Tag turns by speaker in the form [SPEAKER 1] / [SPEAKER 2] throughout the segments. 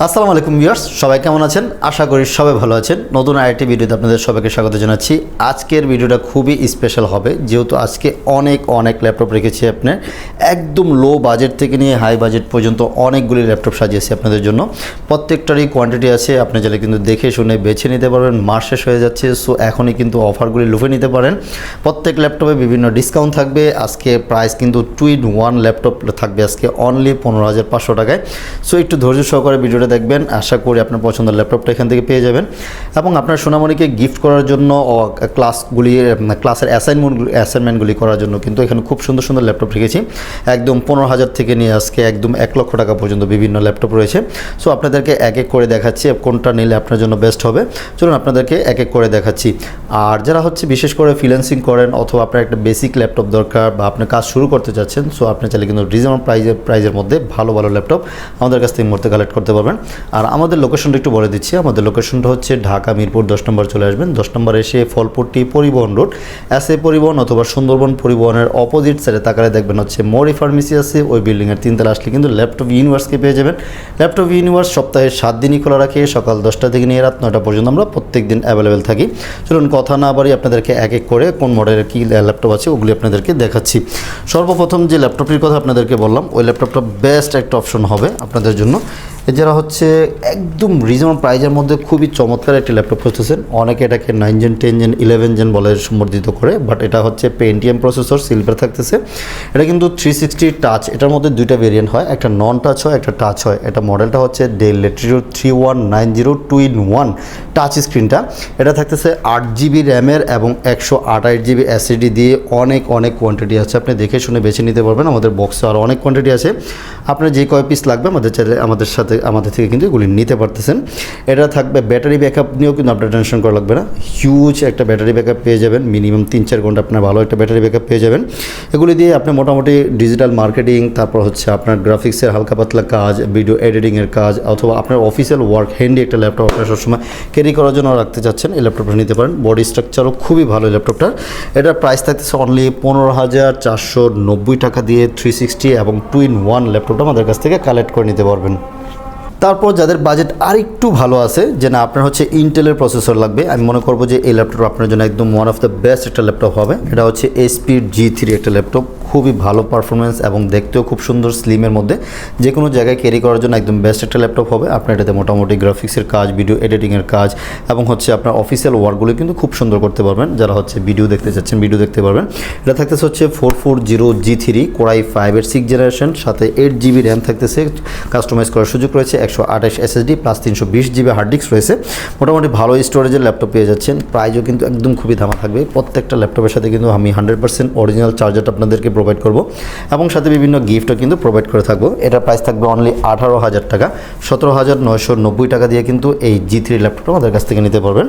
[SPEAKER 1] আসসালামু আলাইকুম ভিউয়ার্স, সবাই কেমন আছেন? আশা করি সবাই ভালো আছেন। নতুন আরেকটি ভিডিওতে আপনাদের সবাইকে স্বাগত জানাচ্ছি। আজকের ভিডিওটা খুবই স্পেশাল হবে, যেহেতু আজকে অনেক ল্যাপটপ রেখেছি আপনার একদম লো বাজেট থেকে নিয়ে হাই বাজেট পর্যন্ত অনেকগুলি ল্যাপটপ সাজিয়েছি আপনাদের জন্য। প্রত্যেকটারই কোয়ান্টিটি আছে, আপনি চাইলে কিন্তু দেখে শুনে বেছে নিতে পারবেন। মাস শেষ হয়ে যাচ্ছে, সো এখনই কিন্তু অফারগুলি লুফে নিতে পারেন। প্রত্যেক ল্যাপটপে বিভিন্ন ডিসকাউন্ট থাকবে। আজকে প্রাইস কিন্তু 2-in-1 ল্যাপটপ থাকবে আজকে অনলি 15,500 টাকায়। সো একটু ধৈর্য সহকারে ভিডিওটা দেখবেন, আশা করি আপনার পছন্দের ল্যাপটপটা এখান থেকে পেয়ে যাবেন। এবং আপনার সোনামণিকে গিফট করার জন্য ক্লাসের অ্যাসাইনমেন্টগুলি করার জন্য কিন্তু এখানে খুব সুন্দর ল্যাপটপ রেখেছি। একদম 15,000 থেকে নিয়ে আজকে একদম 1 লক্ষ টাকা পর্যন্ত বিভিন্ন ল্যাপটপ রয়েছে। সো আপনাদেরকে এক এক করে দেখাচ্ছি কোনটা নিলে আপনার জন্য বেস্ট হবে। চলুন আপনাদেরকে এক এক করে দেখাচ্ছি। আর যারা হচ্ছে বিশেষ করে ফ্রিল্যান্সিং করেন অথবা আপনার একটা বেসিক ল্যাপটপ দরকার বা আপনি কাজ শুরু করতে চাচ্ছেন, সো আপনি চাইলে কিন্তু রিজনেবল প্রাইজের মধ্যে ভালো ল্যাপটপ আমাদের কাছ থেকে মুহূর্তে কালেক্ট করতে পারবেন। আর আমাদের লোকেশনটা একটু বলে দিচ্ছি। আমাদের লোকেশনটা হচ্ছে ঢাকা মিরপুর 10 নম্বর চলে আসবেন। 10 নম্বর এসে ফলপট্টি পরিবহন রোড, এসএ পরিবহন অথবা সুন্দরবন পরিবহনের অপোজিট সাইডে তাকালে দেখবেন হচ্ছে মরি ফার্মেসি আছে। ওই বিল্ডিংয়ের 3 তলা আসলে কিন্তু ল্যাপটপ ইউনিভার্সকে পেয়ে যাবেন। ল্যাপটপ ইউনিভার্স সপ্তাহে 7 দিনই খোলা রাখে, সকাল 10টা থেকে নিয়ে রাত 9টা পর্যন্ত আমরা প্রত্যেক দিন অ্যাভেলেবেল থাকি। চলুন কথা না বাড়ি আপনাদেরকে এক এক করে কোন মডেলের কী ল্যাপটপ আছে ওগুলি আপনাদেরকে দেখাচ্ছি। সর্বপ্রথম যে ল্যাপটপটির কথা আপনাদেরকে বললাম, ওই ল্যাপটপটা বেস্ট একটা অপশন হবে আপনাদের জন্য। যারা হচ্ছে একদম রিজনেবল প্রাইজের মধ্যে খুবই চমৎকার একটি ল্যাপটপ খুঁজতেছেন। অনেকে এটাকে 9 জেন 10 জেন 11 জেন বলে সম্বর্ধিত করে, বাট এটা হচ্ছে পেন্টিয়াম প্রসেসর, সিলভার থাকতেছে। এটা কিন্তু 360 টাচ, এটার মধ্যে দুইটা ভেরিয়েন্ট হয়, একটা নন টাচ হয়, একটা টাচ হয়। এটা মডেলটা হচ্ছে ডেল ল্যাটিটিউড 3190 2-in-1 টাচ স্ক্রিনটা। এটা থাকতেছে 8GB র্যামের এবং 128GB এসএসডি দিয়ে। অনেক কোয়ান্টিটি আছে, আপনি দেখে শুনে বেছে নিতে পারবেন। আমাদের বক্সে আরও অনেক কোয়ান্টিটি আছে। আপনার যে কয় পিস লাগবে আমাদের থেকে কিন্তু এগুলি নিতে পারতেছেন। এটা থাকবে ব্যাটারি ব্যাকআপ নিয়েও কিন্তু আপনার টেনশন করা লাগবে না। হিউজ একটা ব্যাটারি ব্যাকআপ পেয়ে যাবেন, মিনিমাম 3-4 ঘন্টা আপনার ভালো একটা ব্যাটারি ব্যাকআপ পেয়ে যাবেন। এগুলি দিয়ে আপনি মোটামুটি ডিজিটাল মার্কেটিং, তারপর হচ্ছে আপনার গ্রাফিক্সের হালকা পাতলা কাজ, ভিডিও এডিটিংয়ের কাজ, অথবা আপনার অফিসিয়াল ওয়ার্ক হ্যান্ডি একটা ল্যাপটপ আপনার সবসময় ক্যারি করার জন্য রাখতে চাচ্ছেন, এই ল্যাপটপটা নিতে পারেন। বডি স্ট্রাকচারও খুবই ভালো এই ল্যাপটপটার। এটার প্রাইস থাকতেছে অনলি 15,490 টাকা দিয়ে 360 এবং 2-in-1 ল্যাপটপটা আমাদের কাছ থেকে কালেক্ট করে নিতে পারবেন। তারপর যাদের বাজেট আর একটু ভালো আছে, যে না আপনার হচ্ছে ইন্টেলের প্রসেসর লাগবে, আমি মনে করবো যে এই ল্যাপটপ আপনার জন্য একদম ওয়ান অফ দ্য বেস্ট একটা ল্যাপটপ হবে। এটা হচ্ছে HP G3 একটা ল্যাপটপ, খুবই ভালো পারফরমেন্স এবং দেখতেও খুব সুন্দর, স্লিমের মধ্যে যে কোনো জায়গায় ক্যারি করার জন্য একদম বেস্ট একটা ল্যাপটপ হবে। আপনার এটাতে মোটামুটি গ্রাফিক্সের কাজ, ভিডিও এডিটিংয়ের কাজ এবং হচ্ছে আপনার অফিসিয়াল ওয়ার্কগুলো কিন্তু খুব সুন্দর করতে পারবেন। যারা হচ্ছে ভিডিও দেখতে চাচ্ছেন ভিডিও দেখতে পারবেন। এটা থাকতেছে হচ্ছে 440 G3 কোরাই 5-এর 6th জেনারেশন, সাথে 8GB র্যাম থাকতেছে, কাস্টমাইজ করার সুযোগ রয়েছে, 128 SSD plus 320GB hard disk রয়েছে। মোটামুটি ভালো স্টোরেজের ল্যাপটপ পেয়ে যাচ্ছেন। প্রাইসও কিন্তু একদম খুবই ধামা থাকবে। প্রত্যেকটা ল্যাপটপের সাথে কিন্তু আমি 100% অরিজিনাল চার্জারটা আপনাদেরকে প্রোভাইড করব এবং সাথে বিভিন্ন গিফটও কিন্তু প্রোভাইড করে থাকবো। এটার প্রাইস থাকবে অনলি 18,000 টাকা, 17,990 টাকা দিয়ে কিন্তু এই G3 ল্যাপটপটা আমাদের কাছ থেকে নিতে পারবেন।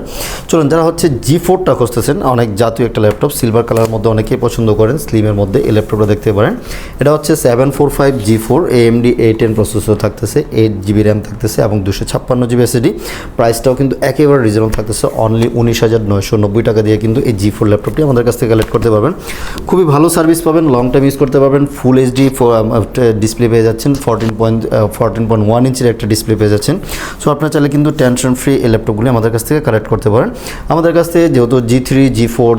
[SPEAKER 1] চলুন, যারা হচ্ছে G4টা খুঁজতেছেন, অনেক জাতীয় একটা ল্যাপটপ, সিলভার কালারের মধ্যে অনেকেই পছন্দ করেন, স্লিমের মধ্যে এই ল্যাপটপটা দেখতে পারেন। এটা হচ্ছে 745 G4 AMD A10 প্রসেসর থাকতেছে, 8GB র্যাম থাকতেছে এবং 256GB SSD। প্রাইসটাও কিন্তু একেবারে রিজনেবল থাকতেছে, অনলি 19,990 টাকা দিয়ে কিন্তু এই G4 ল্যাপটপটি আমাদের কাছ থেকে কালেক্ট করতে পারবেন। খুবই ভালো সার্ভিস পাবেন, লং টাইম ইউজ করতে পারবেন। ফুল HD ডিসপ্লে পেয়ে যাচ্ছেন, 14.1 ইঞ্চির একটা ডিসপ্লে পেয়ে যাচ্ছেন। সো আপনার চাইলে কিন্তু টেনশন ফ্রি এই ল্যাপটপগুলি আমাদের কাছ থেকে কালেক্ট করতে পারেন। আমাদের কাছ থেকে যেহেতু G3 G4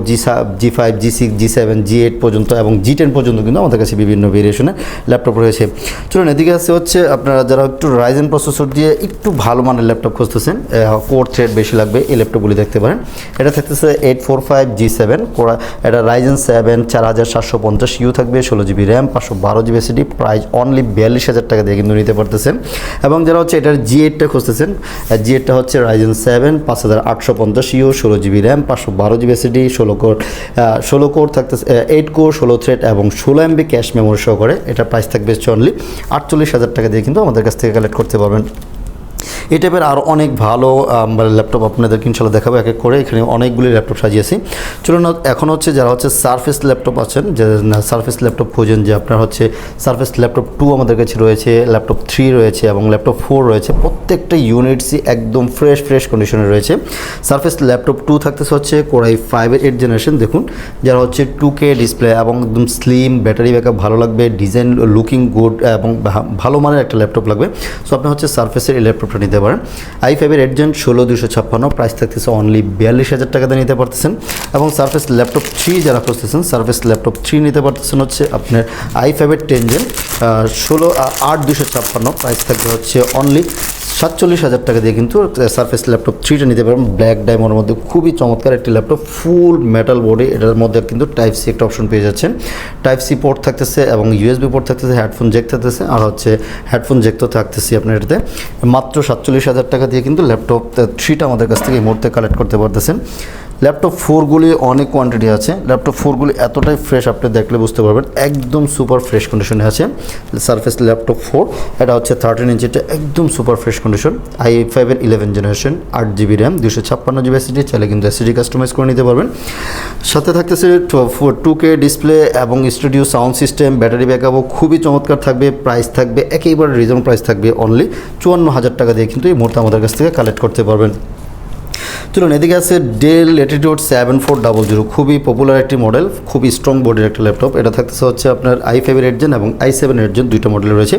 [SPEAKER 1] G5 G6 G7 G8 পর্যন্ত এবং G10 পর্যন্ত কিন্তু আমাদের কাছে বিভিন্ন ভেরিয়েশনের ল্যাপটপ রয়েছে। চলুন, এদিকে আছে হচ্ছে আপনারা যারা একটু রাইজেন প্রসেসর দিয়ে একটু ভালো মানের ল্যাপটপ খুঁজতেছেন, কোর থ্রেড বেশি লাগবে, এই ল্যাপটপগুলি দেখতে পারেন। এটা থাকতেছে 845 G7 কোরা, এটা রাইজেন 7 4750U থাকবে, 16GB RAM, 512GB SSD। Price only 42,000 টাকা দিয়ে কিন্তু নিতে পারতেছেন। এবং যারা হচ্ছে এটার G8টা খুঁজতেছেন, G8টা হচ্ছে Ryzen 7 5850U, 16GB RAM, 512GB SSD, 16 core থাকতেছে, 8 কোর, 16 থ্রেড এবং 16MB ক্যাশ মেমোরি সহকারে। এটার প্রাইস থাকবে অনলি 48,000 টাকা দিয়ে কিন্তু আমাদের কাছ থেকে কালেক্ট করতে পারবেন। এই টাইপের আরও অনেক ভালো ল্যাপটপ আপনাদেরকে ইনশাল্লাহ দেখাবো এক এক করে। এখানে অনেকগুলি ল্যাপটপ সাজিয়েছি। চলুন এখন হচ্ছে যারা হচ্ছে সারফেস ল্যাপটপ আছেন, যে সারফেস ল্যাপটপ খোঁজেন, যে আপনার হচ্ছে সারফেস ল্যাপটপ 2 আমাদের কাছে রয়েছে, ল্যাপটপ 3 রয়েছে এবং ল্যাপটপ 4 রয়েছে। প্রত্যেকটা ইউনিটসই একদম ফ্রেশ কন্ডিশনে রয়েছে। সারফেস ল্যাপটপ 2 থাকতেছে হচ্ছে Core i5 8th জেনারেশন। দেখুন যারা হচ্ছে 2K ডিসপ্লে এবং একদম স্লিম, ব্যাটারি ব্যাকআপ ভালো লাগবে, ডিজাইন লুকিং গুড এবং ভালো মানের একটা ল্যাপটপ লাগবে। সো আপনি হচ্ছে সারফেসের এই ল্যাপটপটা নিতে পারেন। i5 8th জেন 16256, প্রাইস থাকতেছে অনলি 42,000 টাকাতে নিতে পারতেছেন। এবং সারফেস ল্যাপটপ 3 যারা খুঁজতেছেন, সারফেস ল্যাপটপ 3 নিতে পারতেছেন হচ্ছে আপনার i5 10th জেন 8256, প্রাইস থাকবে হচ্ছে অনলি 47,000 টাকা দিয়ে কিন্তু সারফেস ল্যাপটপ 3টা নিতে পারবেন। ব্ল্যাক ডায়মন্ডের মধ্যে খুবই চমৎকার একটি ল্যাপটপ, ফুল মেটাল বডি। এটার মধ্যে কিন্তু টাইপ সি একটা অপশন পেয়ে যাচ্ছেন। টাইপ সি পোর্ট থাকতেছে এবং ইউএসবি পোর্ট থাকতেছে, হেডফোন জ্যাক থাকতেছে, আর হচ্ছে হেডফোন জ্যাক তো থাকতেছে আপনার এটাতে। মাত্র 47,000 টাকা দিয়ে কিন্তু ল্যাপটপ 3টা আমাদের কাছ থেকে এই মুহূর্তে কালেক্ট করতে পারতেছেন। ল্যাপটপ 4গুলি অনেক কোয়ান্টিটি আছে। ল্যাপটপ 4গুলি এতটাই ফ্রেশ, আপনি দেখলে বুঝতে পারবেন একদম সুপার ফ্রেশ কন্ডিশনে আছে। সারফেস ল্যাপটপ 4 এটা হচ্ছে 13 ইঞ্চিটা, একদম super fresh condition. i5 11th generation, 8GB RAM, 256GB SSD, চাইলে কিন্তু এসএসডি কাস্টমাইজ করে নিতে পারবেন। সাথে থাকতেছে 2K ডিসপ্লে এবং স্টুডিও সাউন্ড সিস্টেম, ব্যাটারি ব্যাকআপও খুবই চমৎকার থাকবে। প্রাইস থাকবে একেবারে রিজনেবল প্রাইস থাকবে অনলি 54,000 টাকা দিয়ে কিন্তু এই মুহূর্তে আমাদের কাছ থেকে কালেক্ট করতে পারবেন। চলুন এদিকে আছে ডেল ল্যাটিটিউড 7400, খুবই পপুলার একটি মডেল, খুবই স্ট্রং বডির একটা ল্যাপটপ। এটা থাকতেছে হচ্ছে আপনার i5 8th জেন এবং i7 8th জেন, দুইটা মডেল রয়েছে।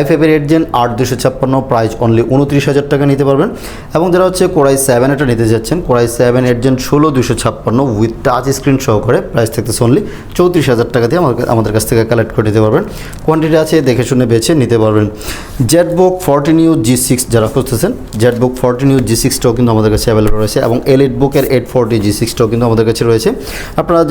[SPEAKER 1] i5 8th gen 8256, price only 29,000 টাকা নিতে পারবেন। এবং যারা হচ্ছে Core i7 এটা নিতে যাচ্ছেন, Core i7 8th gen 16256 with touch screen সহকারে, প্রাইস থাকতেছে অনলি 34,000 টাকা দিয়ে আমাদের কাছ থেকে কালেক্ট করে নিতে পারবেন। কোয়ান্টিটি আছে, দেখে শুনে বেছে নিতে পারবেন। জেটবুক 14U G6 যারা খুঁজতেছেন, জেটবুক 14U G6টাও কিন্তু আমাদের কাছে অ্যাভেলেবল রয়েছে এবং এলিটবুকের 840 G6টাও কিন্তু আমাদের কাছে রয়েছে। আপনারা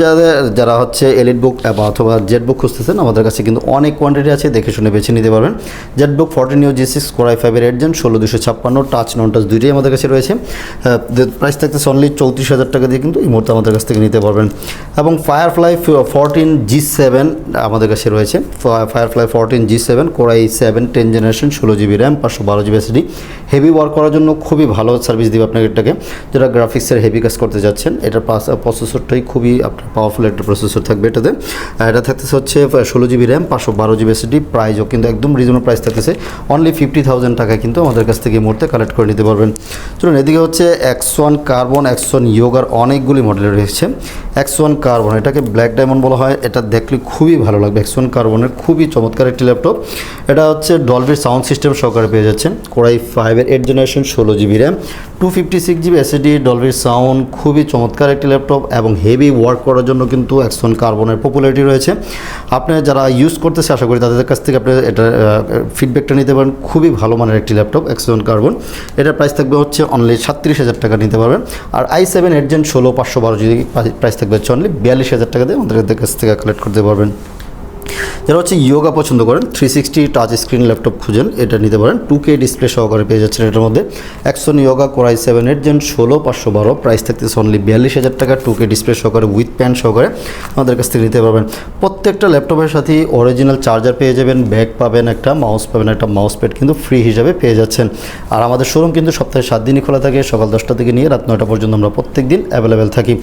[SPEAKER 1] যারা হচ্ছে এলিটবুক অথবা জেটবুক খুঁজতেছেন, আমাদের কাছে কিন্তু অনেক কোয়ান্টিটি আছে, দেখে শুনে বেছে নিতে পারবেন। ZenBook 14U G6 Core i5 8th gen 16256, touch non touch দুইটাই আমাদের কাছে রয়েছে। প্রাইস থাকতেছে অনলি 34,000 টাকা দিয়ে কিন্তু এই মুহূর্তে আমাদের কাছ থেকে নিতে পারবেন। এবং ফায়ারফ্লাই 14 G7 আমাদের কাছে রয়েছে। Firefly 14 G7 Core i7 10th generation, 16GB RAM, 512GB SSD. Heavy work করার জন্য খুবই ভালো সার্ভিস দিবে আপনাকে এটাকে। যারা গ্রাফিক্সের হেভি কাজ করতে যাচ্ছেন, এটার প্রসেসরটাই খুবই আপনার পাওয়ারফুল একটা প্রসেসর থাকবে এটাতে। এটা থাকতেছে হচ্ছে 16GB র্যাম, 512GB এসএসডি। প্রাইসও কিন্তু একদম রিজনেবল প্রাইস থাকতেছে অনলি 50,000 টাকা কিন্তু আমাদের কাছ থেকে এই মুহূর্তে কালেক্ট করে নিতে পারবেন। চলুন এদিকে হচ্ছে X1 কার্বন, X1 ইয়োগার অনেকগুলি মডেল রয়েছে। X1 কার্বন এটাকে ব্ল্যাক ডায়মন্ড বলা হয়, এটা দেখলে খুবই ভালো লাগবে। X1 কার্বনের খুবই চমৎকার একটি ল্যাপটপ। এটা হচ্ছে ডলবির সাউন্ড সিস্টেম সহকারে পেয়ে যাচ্ছেন। Core i5 8th generation, 16GB RAM, 256GB SSD, ডলবির সাউন্ড, খুবই চমৎকার একটি ল্যাপটপ এবং হেভি ওয়ার্ক করার জন্য কিন্তু X1 কার্বনের পপুলারিটি রয়েছে। আপনি যারা ইউজ করতেছে, আশা করি তাদের কাছ থেকে আপনি এটা ফিডব্যাকটা নিতে পারেন। খুবই ভালো মানের একটি ল্যাপটপ X1 কার্বন। এটার প্রাইস থাকবে হচ্ছে অনলি 37,000 টাকা নিতে পারবেন। আর i7 8th জেন 16512 প্রাইস থাকবে হচ্ছে অনলি 42,000 টাকা দিয়ে আমাদের কাছ থেকে কালেক্ট করতে পারবেন। যারা হচ্ছে ইয়োগা পছন্দ করেন, 360 টাচ স্ক্রিন ল্যাপটপ খুঁজেন, এটা নিতে পারেন। 2K ডিসপ্লে সহকারে পেয়ে যাচ্ছেন এটার মধ্যে। X1 Yoga Core i7 8th gen 16512, price থাকতেছে অনলি 42,000 টাকা। 2K ডিসপ্লে সহকারে উইথ প্যান সহকারে আমাদের কাছ থেকে নিতে পারবেন। প্রত্যেকটা ল্যাপটপের সাথে অরিজিনাল চার্জার পেয়ে যাবেন, ব্যাগ পাবেন, একটা মাউস পাবেন, একটা মাউস প্যাড কিন্তু ফ্রি হিসাবে পেয়ে যাচ্ছেন। আর আমাদের শোরুম কিন্তু সপ্তাহে 7 দিনই খোলা থাকে, সকাল 10টা থেকে নিয়ে রাত 9টা পর্যন্ত আমরা প্রত্যেক দিন অ্যাভেলেবেল থাকি।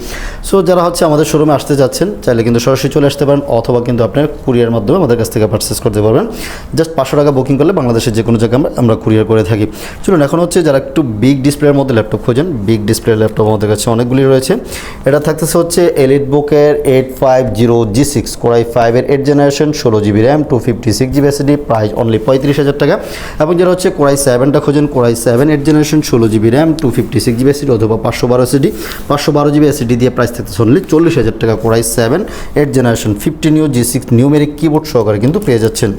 [SPEAKER 1] সো যারা হচ্ছে আমাদের শোরুমে আসতে যাচ্ছেন, চাইলে কিন্তু সরাসরি চলে আসতে পারেন, অথবা কিন্তু আপনার কুরিয়ার মাধ্যমে আমাদের কাছ থেকে পারচেস করতে পারবেন। জাস্ট 500 টাকা বুকিং করলে বাংলাদেশের যে কোনো জায়গায় আমরা কুরিয়ার করে থাকি। চলুন এখন হচ্ছে যারা একটু বিগ ডিসপ্লের মধ্যে ল্যাপটপ খোঁজেন, বিগ ডিসপ্লের ল্যাপটপ আমাদের কাছে অনেকগুলি রয়েছে। এটা থাকতেছে হচ্ছে এলিটবুকের 850 G6 Core i5 8th generation, 16GB RAM, 256GB SSD, price only 35,000 টাকা। এবং যারা হচ্ছে Core i7টা খোঁজেন, Core i7 8th generation, 16GB RAM, 256GB SSD অথবা 512GB এসএসডি দিয়ে প্রাইস থাকতেছে অনলি 40,000 টাকা। Core i7 8th generation 15U G6 numeric keyboard সহকারে কিন্তু পেয়ে যাচ্ছেন।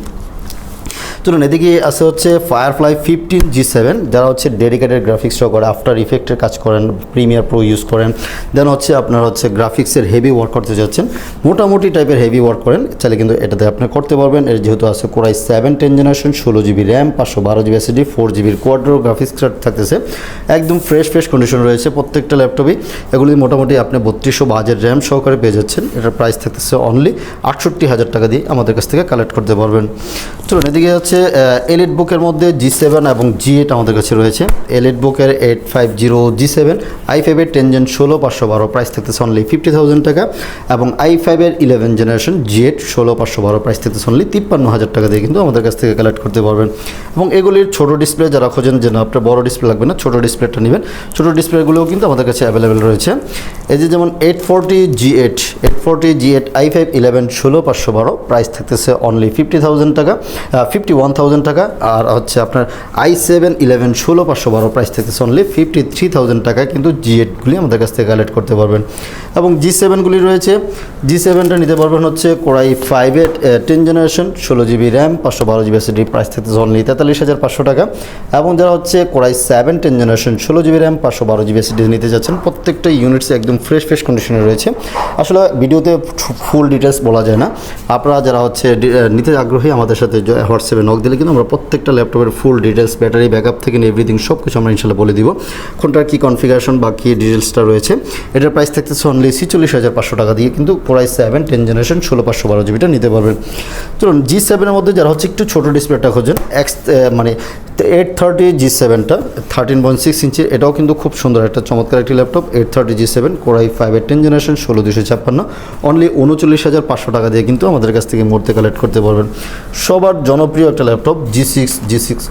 [SPEAKER 1] চলুন এদিকে আছে হচ্ছে ফায়ারফ্লাই 15 G7, যারা হচ্ছে ডেডিকেটেড গ্রাফিক্স সহকারে আফটার ইফেক্টের কাজ করেন, প্রিমিয়ার প্রো ইউজ করেন, দেন হচ্ছে আপনার হচ্ছে গ্রাফিক্সের হেভি ওয়ার্ক করতে যাচ্ছেন, মোটামুটি টাইপের হেভি ওয়ার্ক করেন, চাইলে কিন্তু এটাতে আপনি করতে পারবেন। এর যেহেতু আছে Core i7 10th generation, 16GB RAM, 512GB SSD, 4GB কোয়াড্রো graphics card থাকতেছে, একদম ফ্রেশ কন্ডিশন রয়েছে প্রত্যেকটা ল্যাপটপই। এগুলি মোটামুটি আপনি 3200 বাজের র্যাম সহকারে পেয়ে যাচ্ছেন। এটার প্রাইস থাকতেছে অনলি 68,000 টাকা দিয়ে আমাদের কাছ থেকে কালেক্ট করতে পারবেন। চলুন এদিকে হচ্ছে হচ্ছে এলিট বুকের মধ্যে G7 এবং G8 আমাদের কাছে রয়েছে। এলিট বুকের 850 G7, i5-এর 10 Gen 16512 প্রাইস থাকতেছে অনলি 50,000 টাকা, এবং i5-এর 11 জেনারেশন G8 16512 প্রাইস থাকতেছে অনলি 53,000 টাকা দিয়ে কিন্তু আমাদের কাছ থেকে কালেক্ট করতে পারবেন। এবং এগুলির ছোট ডিসপ্লে যারা খোঁজেন যে না আপনার বড় ডিসপ্লে লাগবে না, ছোট ডিসপ্লেটা নেবেন, ছোট ডিসপ্লেগুলোও কিন্তু আমাদের কাছে অ্যাভেলেবেল রয়েছে। এই যে যেমন 840 G8 i5 11 16512 প্রাইস থাকতেছে অনলি 50,000 টাকা, 51,000 টাকা। আর হচ্ছে আপনার i7 11 16512 প্রাইস থাকতেছে অনলি 53,000 টাকায় কিন্তু G8গুলি আমাদের কাছ থেকে কালেক্ট করতে পারবেন। এবং G7গুলি রয়েছে, G7টা নিতে পারবেন হচ্ছে কোরাই 5-এর 10 generation 16GB RAM 512GB SSD price থাকতেছে অনলি 43,500 টাকা। এবং যারা হচ্ছে core i 7 10 generation 16GB RAM 512GB SSD নিতে যাচ্ছেন, প্রত্যেকটা ইউনিটস একদম ফ্রেশ কন্ডিশনে রয়েছে। আসলে ভিডিওতে ফুল ডিটেলস বলা যায় না, আপনারা যারা হচ্ছে নিতে আগ্রহী আমাদের সাথে হোয়াটসঅ্যাপে নক দিলে কিন্তু আমরা প্রত্যেকটা ল্যাপটপের ফুল ডিটেলস, ব্যাটারি ব্যাকআপ থেকে এভরিথিং সব কিছু আমরা ইনশাল্লাহ বলে দিব, কোনটার কী কনফিগারেশন বা কী ডিটেলসটা রয়েছে। এটার প্রাইস থাকতেছে অনলি 46,500 টাকা দিয়ে কিন্তু কোরাই 7 10 জেনারেশন 16512GBটা নিতে পারবেন। চলুন G7-এর মধ্যে যারা হচ্ছে একটু ছোটো ডিসপ্লেটা খোঁজেন, মানে 830 G7টা 13.6 ইঞ্চি, এটাও কিন্তু খুব সুন্দর একটা চমৎকার একটি ল্যাপটপ। 830 G7 কোরাই 5-এর 10 জেনারেশন 16256 অনলি 39,500 টাকা দিয়ে কিন্তু আমাদের কাছ থেকে মুহূর্তে কালেক্ট করতে পারবেন। সবার জনপ্রিয় একটা ল্যাপটপ G6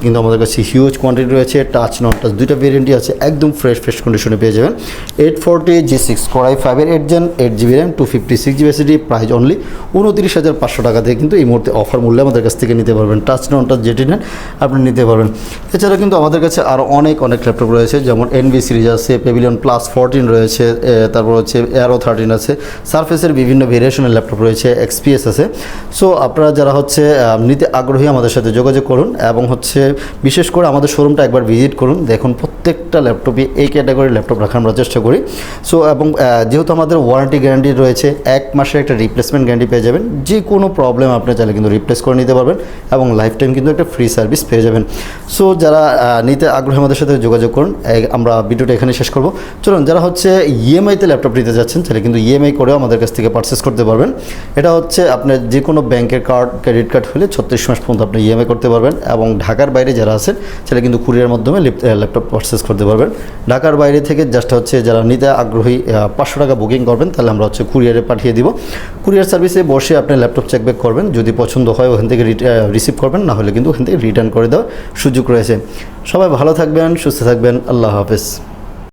[SPEAKER 1] কিন্তু আমাদের কাছে হিউজ কোয়ান্টিটি রয়েছে, টাচ নন টাচ দুইটা ভেরিয়েন্টই আছে, একদম ফ্রেশ কন্ডিশনে পেয়ে যাবেন। 840 G6 কোরাই 5-এর 8 Gen 8GB RAM 256GB SSD price only 29,500 টাকা দিয়ে কিন্তু এই মুহূর্তে অফার মূল্যে আমাদের কাছ থেকে নিতে পারবেন। টাচ নন টাচ যেটি নেন আপনি নিতে পারবেন। এছাড়া কিন্তু আমাদের কাছে আরও অনেক ল্যাপটপ রয়েছে, যেমন NV সিরিজ আছে, পেভিলিয়ন প্লাস 14 রয়েছে, তারপর হচ্ছে এরো 13 আছে, সারফেসের বিভিন্ন ভেরিয়েশনের ল্যাপটপ রয়েছে, XPS আছে। সো আপনারা যারা হচ্ছে নিতে আগ্রহী আমাদের সাথে যোগাযোগ করুন, এবং হচ্ছে বিশেষ করে আমাদের শোরুমটা একবার ভিজিট করুন, দেখুন প্রত্যেকটা ল্যাপটপই এই ক্যাটাগরির ল্যাপটপ রাখার আমরা চেষ্টা করি। সো এবং যেহেতু আমাদের ওয়ারেন্টি গ্যারান্টি রয়েছে, 1 মাসের একটা রিপ্লেসমেন্ট গ্যারান্টি পেয়ে যাবেন, যে কোনো প্রবলেম আপনি চাইলে কিন্তু রিপ্লেস করে নিতে পারবেন, এবং লাইফ টাইম কিন্তু একটা ফ্রি সার্ভিস পেয়ে যাবেন। সো যারা নিতে আগ্রহী আমাদের সাথে যোগাযোগ করুন। আমরা ভিডিওটা এখানে শেষ করব। চলুন যারা হচ্ছে ইএমআইতে ল্যাপটপ নিতে যাচ্ছেন তাহলে কিন্তু ইএমআই করেও আমাদের কাছ থেকে পারচেস করতে পারবেন। এটা হচ্ছে আপনার যে কোনো ব্যাংকের কার্ড, ক্রেডিট কার্ড হলে 36 মাস পর্যন্ত আপনি ইএমআই করতে পারবেন। এবং ঢাকার বাইরে যারা আছেন সেটা কিন্তু কুরিয়ার মাধ্যমে ল্যাপটপ পারচেস করতে পারবেন। ঢাকার বাইরে থেকে জাস্ট হচ্ছে যারা নিতে আগ্রহী 500 টাকা বুকিং করবেন, তাহলে আমরা হচ্ছে কুরিয়ারে পাঠিয়ে দিব। কুরিয়ার সার্ভিসে বসে আপনি ল্যাপটপ চেক ব্যাক করবেন, যদি পছন্দ হয় ওখান থেকে রিসিভ করবেন, না হলে কিন্তু ওখান থেকে রিটার্ন করে দেওয়ার সুযোগ রয়েছে। সবাই ভালো থাকবেন, সুস্থ থাকবেন, আল্লাহ হাফেজ।